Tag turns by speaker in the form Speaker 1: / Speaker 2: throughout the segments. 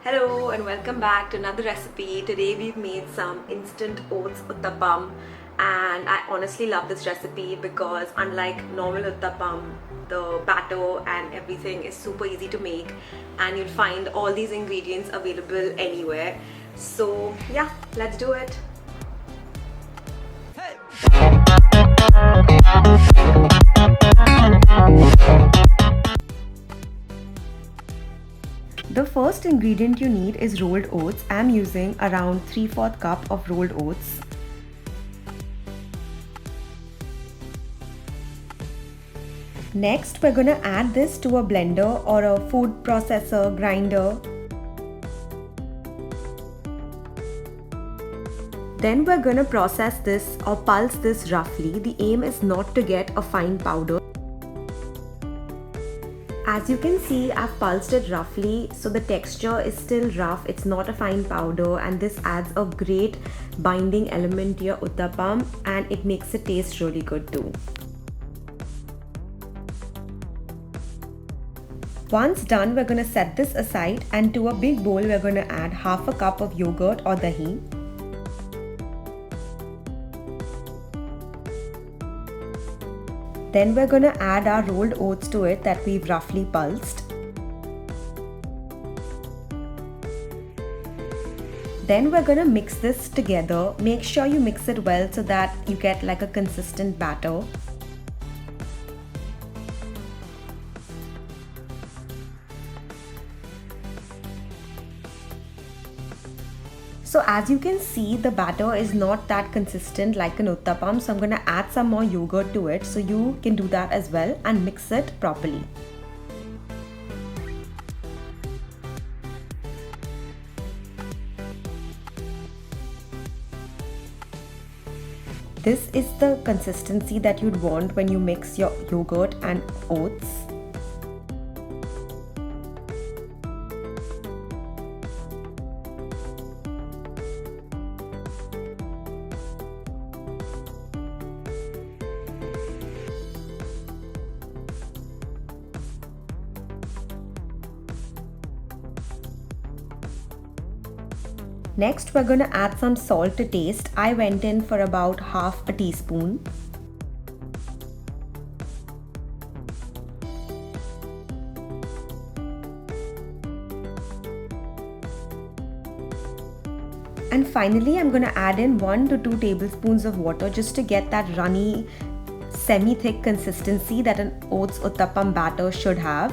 Speaker 1: Hello and welcome back to another recipe. Today we've made some instant oats uttapam, and I honestly love this recipe because unlike normal uttapam, the batter and everything is super easy to make and you'll find all these ingredients available anywhere. So yeah, let's do it. The first ingredient you need is rolled oats. I'm using around 3/4 cup of rolled oats. Next, we're going to add this to a blender or a food processor grinder. Then we're going to process this or pulse this roughly. The aim is not to get a fine powder. As you can see, I've pulsed it roughly, so the texture is still rough, it's not a fine powder, and this adds a great binding element to your uttapam and it makes it taste really good too. Once done, we're going to set this aside, and to a big bowl we're going to add half a cup of yogurt or dahi. Then we're going to add our rolled oats to it that we've roughly pulsed. Then we're going to mix this together. Make sure you mix it well so that you get like a consistent batter. So as you can see, the batter is not that consistent like an uttapam, so I'm going to add some more yogurt to it, so you can do that as well and mix it properly. This is the consistency that you'd want when you mix your yogurt and oats. Next, we're going to add some salt to taste. I went in for about half a teaspoon. And finally, I'm going to add in 1 to 2 tablespoons of water just to get that runny, semi-thick consistency that an oats uttapam batter should have.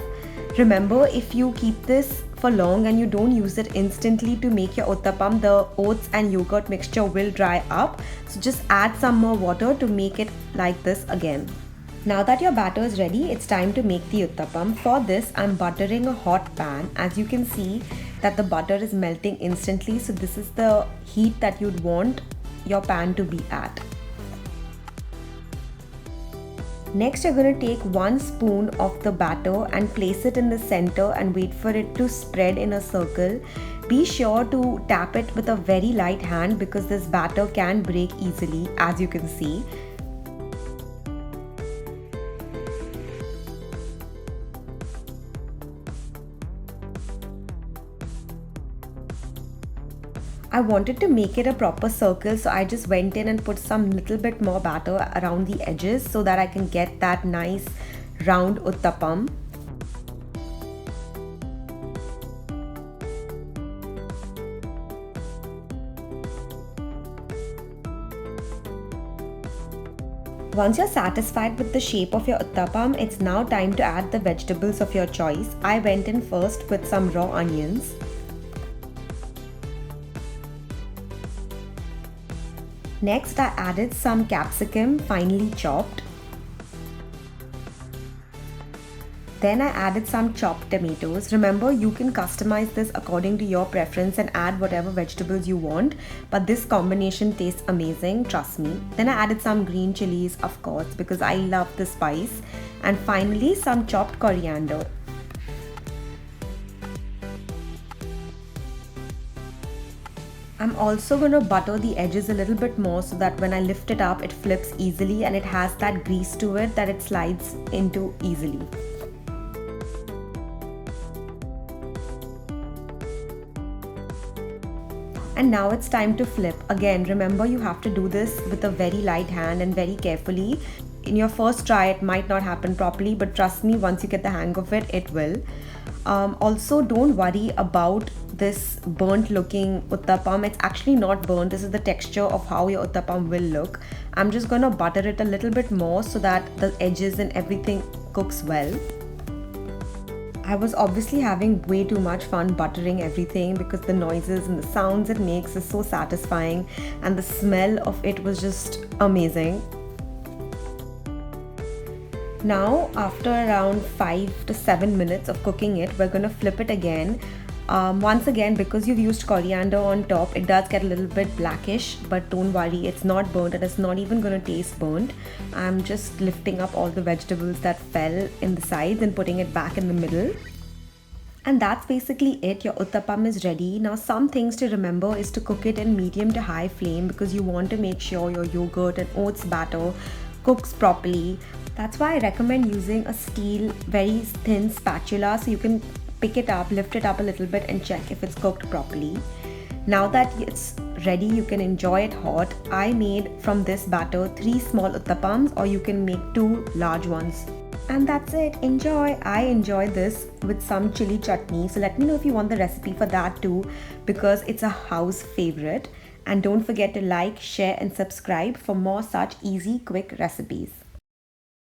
Speaker 1: Remember, if you keep this for long and you don't use it instantly to make your uttapam, the oats and yogurt mixture will dry up. So just add some more water to make it like this again. Now that your batter is ready, it's time to make the uttapam. For this, I'm buttering a hot pan. As you can see that the butter is melting instantly. So this is the heat that you'd want your pan to be at. Next, you're going to take 1 spoon of the batter and place it in the center and wait for it to spread in a circle. Be sure to tap it with a very light hand because this batter can break easily, as you can see. I wanted to make it a proper circle, so I just went in and put some little bit more batter around the edges so that I can get that nice round uttapam. Once you're satisfied with the shape of your uttapam, it's now time to add the vegetables of your choice. I went in first with some raw onions. Next, I added some capsicum finely chopped. Then I added some chopped tomatoes. Remember, you can customize this according to your preference and add whatever vegetables you want, but this combination tastes amazing, trust me. Then I added some green chilies, of course, because I love the spice. And finally, some chopped coriander. I'm also going to butter the edges a little bit more so that when I lift it up, it flips easily and it has that grease to it that it slides into easily. And now it's time to flip. Again, remember you have to do this with a very light hand and very carefully. In your first try, it might not happen properly, but trust me, once you get the hang of it, it will. Also, don't worry about this burnt looking uttapam. It's actually not burnt. This is the texture of how your uttapam will look. I'm just gonna butter it a little bit more so that the edges and everything cooks well. I was obviously having way too much fun buttering everything because the noises and the sounds it makes is so satisfying, and the smell of it was just amazing. Now, after around 5 to 7 minutes of cooking it, we're going to flip it again. Once again, because you've used coriander on top, it does get a little bit blackish, but don't worry, it's not burnt and it's not even going to taste burnt. I'm just lifting up all the vegetables that fell in the sides and putting it back in the middle. And that's basically it. Your uttapam is ready. Now, some things to remember is to cook it in medium to high flame because you want to make sure your yogurt and oats batter cooks properly. That's why I recommend using a steel, very thin spatula so you can pick it up, lift it up a little bit and check if it's cooked properly. Now that it's ready, you can enjoy it hot. I made from this batter 3 small uttapams, or you can make 2 large ones. And that's it. Enjoy. I enjoy this with some chili chutney. So let me know if you want the recipe for that too, because it's a house favorite. And don't forget to like, share and subscribe for more such easy, quick recipes.